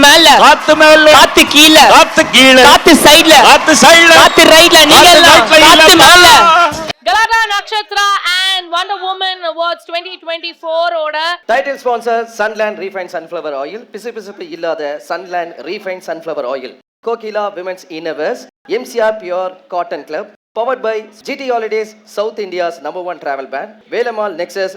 மேல காத்து கீழ காத்து சைடுல காத்து ரைட்ல நீங்க எல்லாம் காத்து மேல. Galata Nakshatra and Wonder Woman Awards 2024 ஓட title sponsor Sunland Refined Sunflower Oil, பிசுபிசுப்பு இல்லாத Sunland Refined Sunflower Oil, Kokila Women's Innerwears, MCR Pure Cotton Club, powered by GT Holidays, South India's #1 travel brand, Velamal Nexus,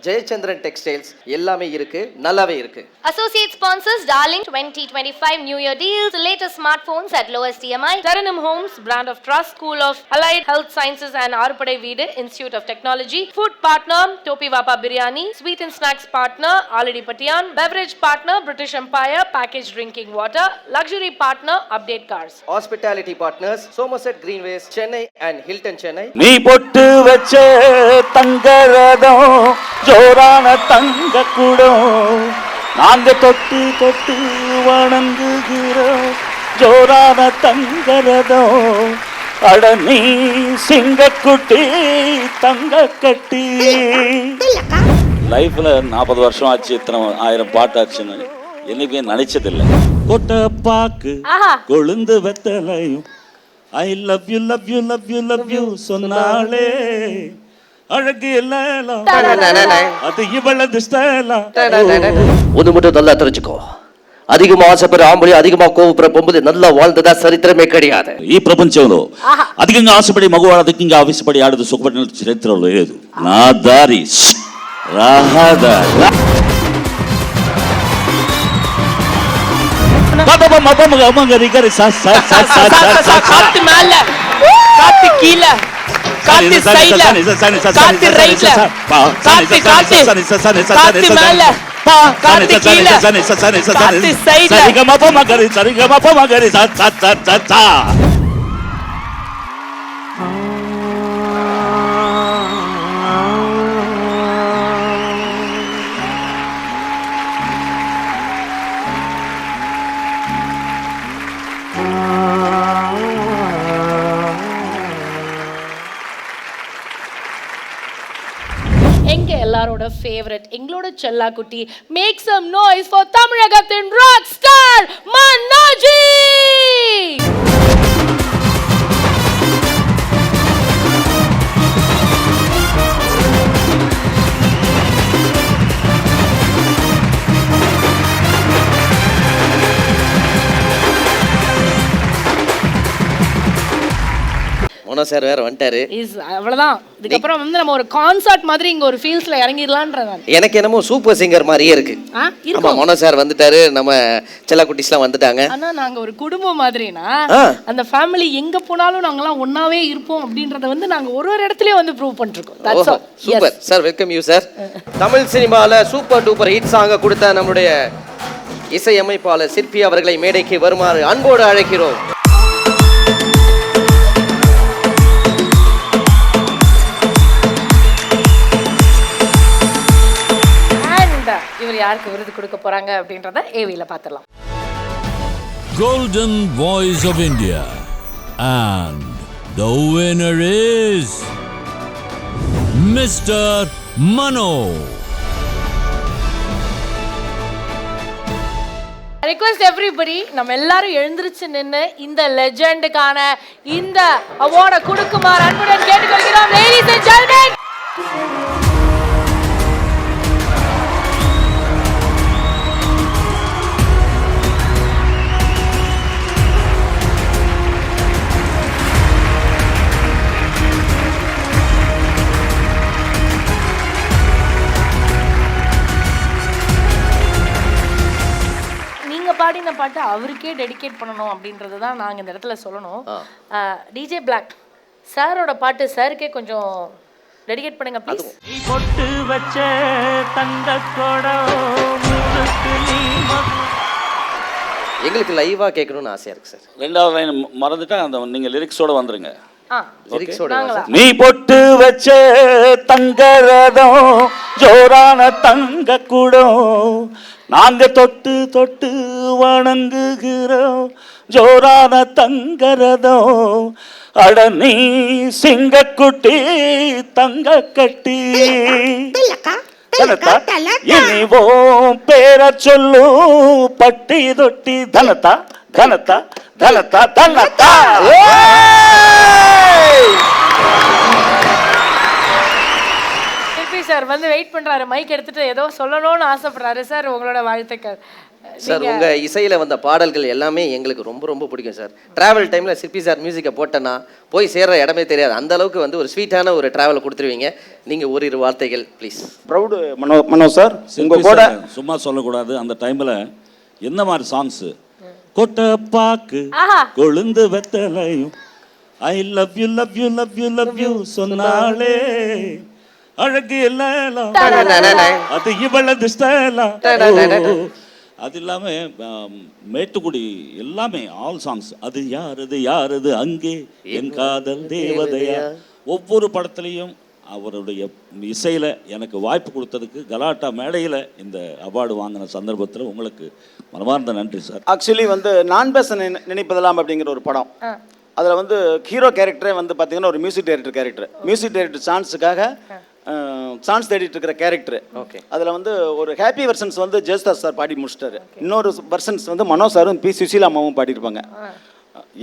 Jayachandran Textiles, எல்லாமே இருக்கு, நல்லாவே இருக்கு. Associate sponsors Darling 2025 New Year deals, latest smartphones at lowest EMI. Taranum Homes, brand of trust, School of Allied Health Sciences and Arupadai Veedu Institute of Technology. Food partner Topi Vapa Biryani. Sweet and snacks partner Alidi Patian. Beverage partner British Empire Packaged Drinking Water. Luxury partner Update Cars. Hospitality partners Somerset Greenways, Chennai and Hilton Chennai. நீ பொட்டு வச்ச தங்கரதம் ஜோரான தங்க கூடம் நாங்க தொட்டு தொட்டு வணங்குகிறோம் ஜோரான தங்கரதம் அட நீ சிங்கக்குட்டி தங்க கட்டி. லைஃப்ல 40 வருஷம் ஆச்சு, இத்தனை 1000 பாட்டு ஆச்சுன்னு என்னைக்குமே நினைச்சதில்லை. கொட்ட பாக்கு கொழுந்து வெத்தலையும் I love you love you love you love you சொன்னாலே அழகு எல்லாம் அது இவளது ஸ்டைலா. ஒன்று மட்டும் நல்லா தெரிஞ்சுக்கோ, அதிகமா ఆశపడే ఆంబలి అధికమా కోవపడే బొమ్మలు నల్ల వాళ్ళదా చరిత్రమే கிடையாது. ఈ ప్రపంచంలో అధికంగా ఆశపడి మగవాడు అధికంగా ఆవేశపడి ఆడదు సుఖపడిన చరిత్ర లేదు. నా దారి రహదారి காத்து மேல காத்து கீழ காத்து சைடுல காத்து ரைட்ல காத்து காத்து காத்து மேல காத்து கீழ காத்து சைடுல சரிகமப மகரி சா சா சா சா. எங்க எல்லாரோட ஃபேவரட் எங்களோட செல்லா குட்டி மேக் சம் நாய்ஸ் ஃபார் தமிழகத்தின் ராக் ஸ்டார் மனோஜி. மனோ சார் வேற வந்துட்டாரு. அவ்வளவுதான், இதுக்கப்புறம் வந்து நம்ம ஒரு கான்சர்ட் மாதிரி இங்க ஒரு ஃபீல்ஸ்ல இறங்கிடலாம்ன்றது. எனக்கு என்னமோ சூப்பர் சிங்கர் மாதிரியே இருக்கு. ஆமா, மனோ சார் வந்துட்டாரு, நம்ம செல்ல குட்டிஸ்லாம் வந்துட்டாங்க. ஆனா நாங்க ஒரு குடும்பம் மாதிரினா அந்த ஃபேமிலி எங்க போனாலும் நாங்கலாம் ஒண்ணாவே இருப்போம் அப்படின்றத வந்து நாங்க ஒரு ஒரு இடத்துலயே வந்து ப்ரூவ் பண்ணிருக்கோம். That's all. Super sir, welcome you sir. Tamil சினிமால சூப்பர் டூப்பர் ஹிட் சாங்க கொடுத்த நம்மளுடைய இசையமைப்பாளர் சிற்பி அவர்களை மேடைக்கு வருமாறு அன்போடு அழைக்கிறோம். இவர் யாருக்கு விருது கொடுக்க போறாங்க அப்படின்றத ஏவில பாத்துறலாம். Golden Voice of India and the winner is Mr. Mano. Request everybody, நம்ம எல்லாரும் எழுந்திருச்சு நின்னு இந்த லெஜெண்டுக்கான இந்த அவார்டை கொடுக்குமாறு அன்புடன் கேட்டுக்கொள்கிறோம். Ladies and gentlemen, பாடின பாட்டு அவருக்கே டெடிகேட் பண்ணணும் அப்படின்றது தான் நாங்கள் இந்த இடத்துல சொல்லணும். டிஜே பிளாக் சாரோட பாட்டு சாருக்கே கொஞ்சம் டெடிகேட் பண்ணுங்க ப்ளீஸ். பொட்டு வச்ச தங்க கொடம் எங்களுக்கு லைவா கேட்கணும்னு ஆசையா இருக்கு சார். ரெண்டாவது லைன் மறந்துட்டா அந்த நீங்க லிரிக்ஸோட வந்துருங்க. நீ பொட்டு வச்ச தங்கரதம் ஜோரான தங்க கூடம் நாங்க தொட்டு தொட்டு வணங்குகிறோம் ஜோரான தங்கரதம் அட நீ சிங்கக்குட்டி தங்க கட்டி. தனத்தா இனிவோ பேர சொல்லு பட்டி தொட்டி தனத்தா தனத்தா தனத்தா தனத்தா. சிற்பி சார் வந்து வெயிட் பண்றாரு, மைக் எடுத்துட்டு ஏதோ சொல்லணும்னு ஆசைப்படுறாரு. சார் உங்களோட வாழ்த்துக்கள். சார் உங்க இசையில வந்த பாடல்கள் எல்லாமே எங்களுக்கு ரொம்ப ரொம்ப பிடிக்கும் சார். டிராவல் டைம்ல சிற்பி சார் மியூசிக்கை போட்டேன்னா போய் சேர்ற இடமே தெரியாது. அந்த அளவுக்கு வந்து ஒரு ஸ்வீட்டான ஒரு டிராவலை கொடுத்துருவீங்க. நீங்க ஓரிரு வார்த்தைகள் ப்ளீஸ். ப்ரௌடு மனோ சார், உங்க கூட சும்மா சொல்லக்கூடாது. அந்த டைம்ல என்ன மாதிரி சாங்ஸ்? கொட்டை பாக்கு கொழுந்து வெத்தலையும் I love you love you love you love you சொன்னாலே அழகு எல்லாம் அது இவளது ஸ்டைலா. அது இல்லாம மேட்டுக்குடி எல்லாமே ஆல் சாங்ஸ். அது யாரது அங்கே என் காதல் தேவதையா. ஒவ்வொரு படத்துலையும் அவருடைய இசையில் எனக்கு வாய்ப்பு கொடுத்ததுக்கு கலாட்டா மேடையில் இந்த அவார்டு வாங்கின சந்தர்ப்பத்தில் உங்களுக்கு மனமார்ந்த நன்றி சார். ஆக்சுவலி வந்து நான் பேச நினைப்பதெல்லாம் அப்படிங்கிற ஒரு படம், அதில் வந்து ஹீரோ கேரக்டரே வந்து பார்த்தீங்கன்னா ஒரு மியூசிக் டைரக்டர் மியூசிக் டைரக்டர் சான்ஸுக்காக சான்ஸ் தேடிட்டு இருக்கிற கேரக்டர். ஓகே. அதில் வந்து ஒரு ஹாப்பி வெர்ஷன்ஸ் வந்து ஜெயஸ்தாஸ் சார் பாடி முடிச்சிட்டாரு. இன்னொரு வெர்ஷன்ஸ் வந்து மனோ சாரும் பி சுசீலா அம்மாவும் பாடியிருப்பாங்க.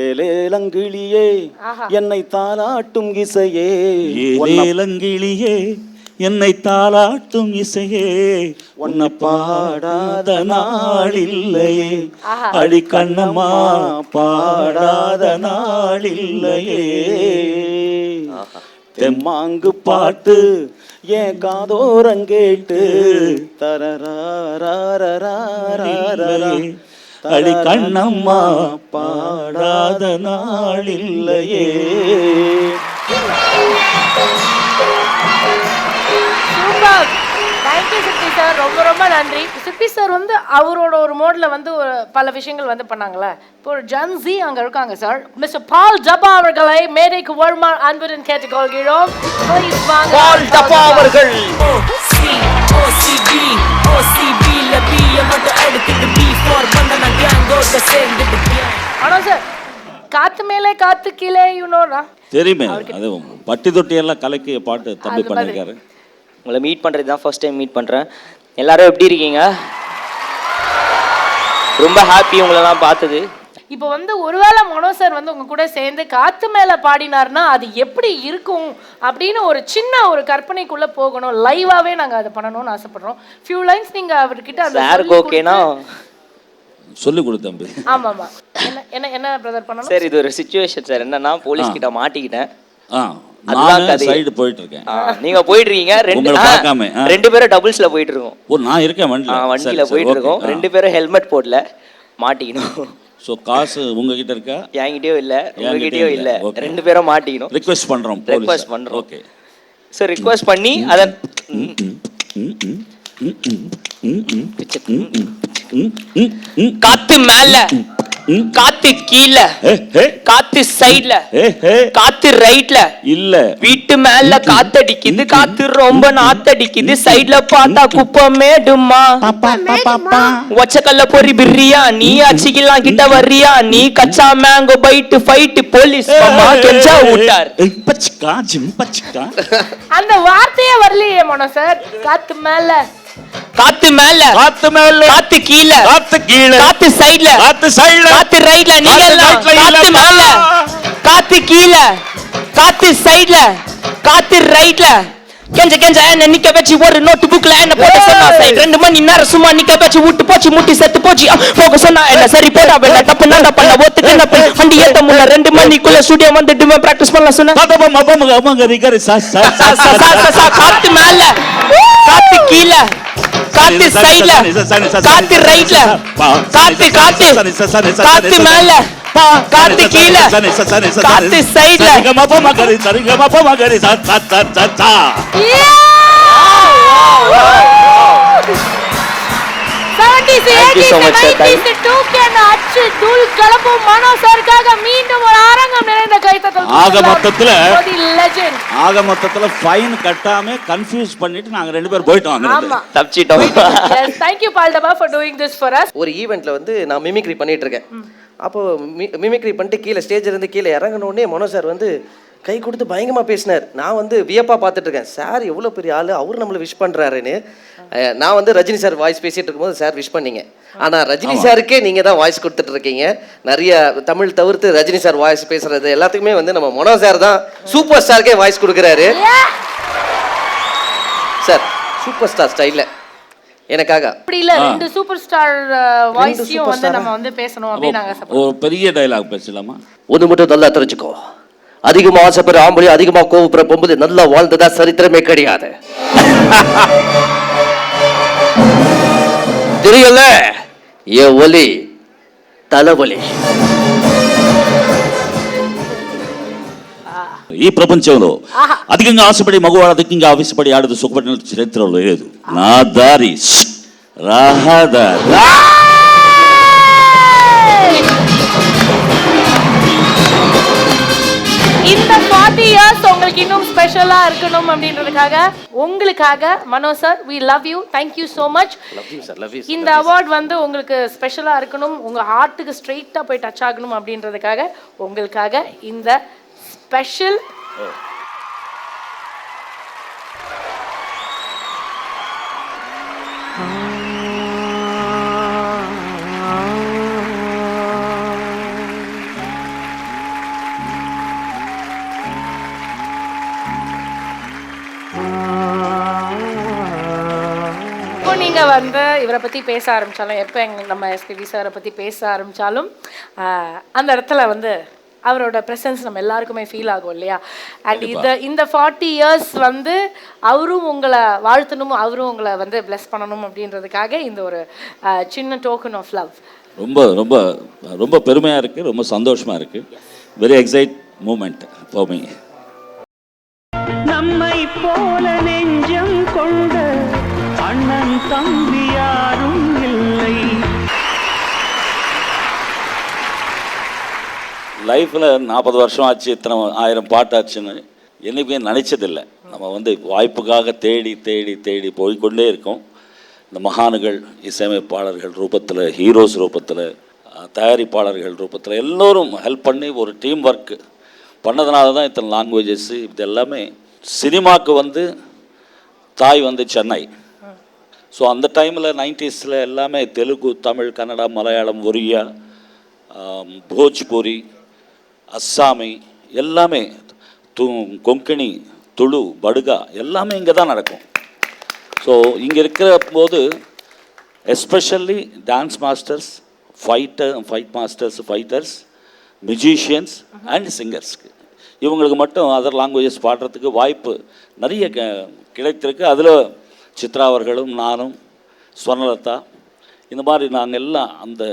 ஏலேலங்கிளியே என்னை தாளாட்டும் இசையே, ஏலேலங்கிளியே என்னை தாளாட்டும் இசையே, உன்னை பாடாத நாளில்லையே, அடி கண்ணம்மா பாடாத நாளில்லையே, தெம்மாங்கு பாட்டு ஏன் காதோரங்கேட்டு தரராரராரராரரா, அடி கண்ணம்மா பாடாத நாளில்லையே. சூப்பர். தேங்க்யூ சிற்பி சார், ரொம்ப ரொம்ப நன்றி. சிற்பி சார் வந்து அவரோட ஒரு மோட்ல வந்து பல விஷயங்கள் வந்து பண்ணாங்களே. இப்போ ஒரு ஜன்சி அங்க இருக்காங்க சார். மிஸ்டர் பால் டப்பா அவர்களை மேடைக்கு வருமாறு அன்புடன் கேட்டுக்கொள்கிறோம். பால் டப்பா அவர்கள். ஆனா சார் காத்து மேலே காத்து கீழே யூனோரா தெரியுமே, அது பட்டி தொட்டி எல்லாம் கலக்கிய பாட்டு தம்பி பண்ணிருக்காரு. உங்களை மீட் பண்றது தான் ஃபர்ஸ்ட் டைம் மீட் பண்றேன். எல்லாரும் எப்படி இருக்கீங்க? ரொம்ப ஹாப்பி உங்களெல்லாம் பார்த்தது. இப்போ வந்து ஒருவேளை மனோ சார் வந்து உங்க கூட சேர்ந்து காத்து மேல பாடினார்னா அது எப்படி இருக்கும் அப்படின்னு ஒரு சின்ன ஒரு கற்பனைக்குள்ள போகணும். லைவாவே நாங்க அதை பண்ணணும்னு ஆசைப்படுறோம். ஃபியூ லைன்ஸ் நீங்க அவர்கிட்ட அந்த சாருக்கு ஓகேனா சொல்லி கொடு தம்பி. ஆமா ஆமா. என்ன என்ன பிரதர் பண்ணனும்? சார் இது ஒரு சிச்சுவேஷன் சார். என்னன்னா போலீஸ் கிட்ட மாட்டிக்கிட்டேன். நான் சைடு போயிட்டு இருக்கேன். நீங்க போயிட்டு இருக்கீங்க. ரெண்டு பேரும் டபுள்ஸ்ல போயிட்டு இருக்கோம். ஓ நான் இருக்கேன் வண்டியில போயிட்டு இருக்கோம். ரெண்டு பேரும் ஹெல்மெட் போடல, மாட்டிக்கணும். சோ காசு உங்ககிட்ட இருக்கா? என்கிட்டயும் இல்ல, உங்ககிட்டயும் இல்ல. ரெண்டு பேரும் மாட்டிக்கணும். ரிக்வெஸ்ட் பண்றோம். ஓகே சோ ரிக்வெஸ்ட் பண்ணி அத காத்து மேல காத்து கீழ காத்து சைடுல காத்து ரைட்ல இல்ல வீட்டு மேல காத்தடிக்குது, காத்து ரொம்ப நாத்தடிக்குது, சைடுல பார்த்தா குப்பை மேடுமா, ஒச்சக்கல்ல பொறி பிரியா, நீ அச்சிக்கலாம் கிட்ட வர்றியா, நீ கச்சா மேங்கோ பைட்டு ஃபைட் போலீஸ் மாமா கெஞ்சா விட்டார். அந்த வார்த்தையே வரலையே மனோ சார். காத்து மேல காத்து மேல காத்து மேல காத்து கீழ காத்து கீழ காத்து சைடுல காத்து சைடுல காத்து ரைட்ல நீங்க எல்லாம் காத்து மேல காத்து கீழ காத்து சைடுல காத்து ரைட்ல கெஞ்ச கெஞ்ச என்ன நிக்க வச்சு ஒரு நோட் புக்ல என்ன போட சொன்னா சைடு 2 மணி நேரம் சும்மா நிக்க வச்சு விட்டு போச்சு முட்டி செத்து போச்சு போக சொன்னா என்ன சரி போடா வேணா தப்பு நான் பண்ண ஒத்துக்கு என்ன வண்டி ஏத்த முள்ள 2 மணிக்குள்ள ஸ்டுடியோ வந்துட்டு பிராக்டிஸ் பண்ணலாம் சொன்னா காத்து மேல காத்து கீழ காத்து சைடுல காத்து ரைட்ல காத்து காத்து காத்து மேல காத்து கீழ காத்து சைடுல ஆக மொத்தத்துல ஃபைன் கட்டாம கன்ஃபியூஸ் பண்ணிட்டு நாங்க 2 பேர் போயிட்டோம். தப்பிச்சிட்டோம். Thank you Paldaba for doing this for us. ஒரு ஈவெண்ட்ல வந்து நான் மிமிக்ரி பண்ணிட்டு இருக்கேன். அப்போ மிமிக்ரி பண்ணிட்டு கீழே ஸ்டேஜ்ல இருந்து கீழே இறங்கின உடனே மனோ சார் வந்து கை கொடுத்து பயங்கரமாக பேசினார். நான் வந்து வியப்பாக பார்த்துட்டு இருக்கேன், சார் எவ்வளோ பெரிய ஆள், அவர் நம்மளை விஷ் பண்ணுறாருன்னு. நான் வந்து ரஜினி சார் வாய்ஸ் பேசிகிட்டு இருக்கும்போது சார் விஷ் பண்ணீங்க. ஆனால் ரஜினி சாருக்கே நீங்கள் தான் வாய்ஸ் கொடுத்துட்டு இருக்கீங்க. நிறைய தமிழ் தவிர்த்து ரஜினி சார் வாய்ஸ் பேசுறது எல்லாத்துக்குமே வந்து நம்ம மனோ சார் தான் சூப்பர் ஸ்டாருக்கே வாய்ஸ் கொடுக்குறாரு. சார் சூப்பர் ஸ்டார் ஸ்டைலில் எனக்காக அப்படி இல்ல, 2 சூப்பர் ஸ்டார் வாய்ஸையும் வந்து நம்ம வந்து பேசணும் அப்படின்னு நாங்க ஒரு பெரிய டைலாக் பேசலாமா? ஒன்று மட்டும் நல்லா தெரிஞ்சுக்கோ, அதிகமா ஆசைப்படுற ஆம்பளை அதிகமா கோவப்படுற பொம்பளை நல்லா வாழ்ந்ததா சரித்திரமே கிடையாது. தெரியல என் ஒலி తలవలి. ఈ ప్రపంచంలో అధికంగా ఆశపడి మగవాడు అధికంగా ఆవేశపడి ఆడదు సుఖపడిన చరిత్రలో లేదు. నా దారి రహదారి. இந்த 40 இயர்ஸ் உங்களுக்கு இன்னும் ஸ்பெஷலா இருக்கணும் அப்படின்றதுக்காக உங்களுக்காக மனோ sir, we love you, thank you so much. Love you sir, love you sir. இந்த அவார்ட் வந்து உங்களுக்கு ஸ்பெஷலா இருக்கணும், உங்க ஹார்ட்டுக்கு ஸ்ட்ரெயிட்டா போய் டச் ஆகணும் அப்படின்றதுக்காக உங்களுக்காக இந்த ஸ்பெஷல் நீங்க வந்து இவரை பத்தி பேச ஆரம்பிச்சாலும், எப்போ நம்ம எஸ்பிபி சாரை பத்தி பேச ஆரம்பிச்சாலும் அந்த இடத்துல வந்து அவரோட ப்ரெசன்ஸ் நம்ம எல்லாருக்குமே ஃபீல் ஆகும் இல்லையா? அண்ட் இந்த 40 இயர்ஸ் வந்து அவரும் உங்களை வாழ்த்தணும், அவரும் உங்களை வந்து பிளஸ் பண்ணணும் அப்படின்றதுக்காக இந்த ஒரு சின்ன டோக்கன் ஆஃப் லவ். ரொம்ப ரொம்ப ரொம்ப பெருமையாக இருக்குது, ரொம்ப சந்தோஷமாக இருக்குது. Very excite moment for me. நம்மை போல நெஞ்சம் கொண்ட அண்ணன் தம்பி யாரும் இல்லை. லைஃப்பில் 40 வருஷம் ஆச்சு, இத்தனை 1000 பாட்டாச்சுன்னு என்றைக்குமே நினச்சதில்லை. நம்ம வந்து வாய்ப்புக்காக தேடி தேடி தேடி போய்கொண்டே இருக்கோம். இந்த மகான்கள், இசையமைப்பாளர்கள் ரூபத்தில், ஹீரோஸ் ரூபத்தில், தயாரிப்பாளர்கள் ரூபத்தில் எல்லோரும் ஹெல்ப் பண்ணி ஒரு டீம் ஒர்க் பண்ணதுனால தான் இத்தனை லாங்குவேஜஸ் இது எல்லாமே. சினிமாவுக்கு வந்து தாய் வந்து சென்னை. ஸோ அந்த டைமில் 90s எல்லாமே தெலுங்கு, தமிழ், கன்னடா, மலையாளம், ஒரியா, போஜ்பூரி, அஸ்ஸாமி எல்லாமே, கொங்கணி, துளு, படுகா எல்லாமே இங்கே தான் நடக்கும். ஸோ இங்கே இருக்கிற போது especially dance masters, fight masters, fighters, musicians and சிங்கர்ஸ்க்கு இவங்களுக்கு மட்டும் அதர் லாங்குவேஜஸ் பாடுறதுக்கு வாய்ப்பு நிறைய கிடைத்திருக்கு. அதில் சித்ரா அவர்களும் நானும் ஸ்வர்ணலதா இந்த மாதிரி நாங்கள் எல்லாம் அந்த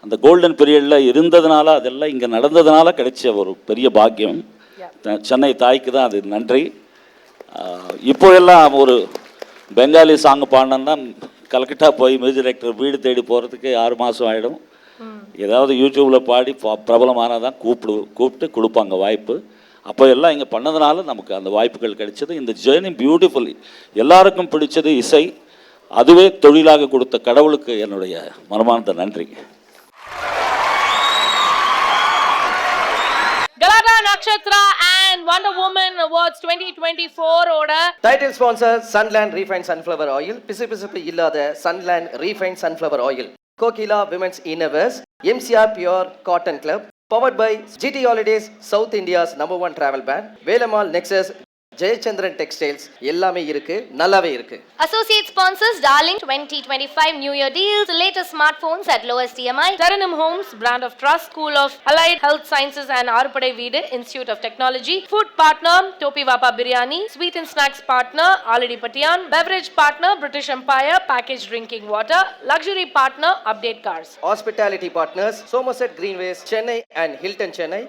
அந்த கோல்டன் பீரியடில் இருந்ததுனால, அதெல்லாம் இங்கே நடந்ததுனால கிடைச்ச ஒரு பெரிய பாக்கியம். சென்னை தாய்க்கு தான் அது நன்றி. இப்போ எல்லாம் ஒரு பெங்காலி சாங் பாடினோன்னா கல்கட்டா போய் மியூசிக் டைரக்டர் வீடு தேடி போகிறதுக்கு 6 மாதம் ஆகிடும். ஏதாவது யூடியூப்பில் பாடி பிரபலமானால் தான் கூப்பிட்டு கொடுப்பாங்க வாய்ப்பு. அப்போ எல்லாம் இங்கே பண்ணதுனால நமக்கு அந்த வாய்ப்புகள் கிடைச்சது. இந்த ஜேர்னி பியூட்டிஃபுல்லி. எல்லாருக்கும் பிடிச்சது இசை. அதுவே தொழிலாக கொடுத்த கடவுளுக்கு என்னுடைய மனமார்ந்த நன்றி. Galada Nakshatra and Wonder Woman Awards 2024 ஓட title sponsor Sunland Refined Sunflower Oil. பிசுபிசுப்பு இல்லாத Sunland Refined Sunflower Oil. Kokila Women's Innerwears, MCR Pure Cotton Club, powered by GT Holidays, South India's #1 travel brand, Velamal Nexus, Jayachandran Textiles, எல்லாமே இருக்கு, நல்லாவே இருக்கு. Associate sponsors Darling 2025 New Year deals, latest smartphones at lowest EMI. Taranum Homes, brand of trust, School of Allied Health Sciences and Arupadai Veedu, Institute of Technology. Food partner, Topi Vapa Biryani. Sweet and snacks partner, Aladi Patian. Beverage partner, British Empire, packaged drinking water. Luxury partner, Update Cars. Hospitality partners, Somerset Greenways, Chennai and Hilton Chennai.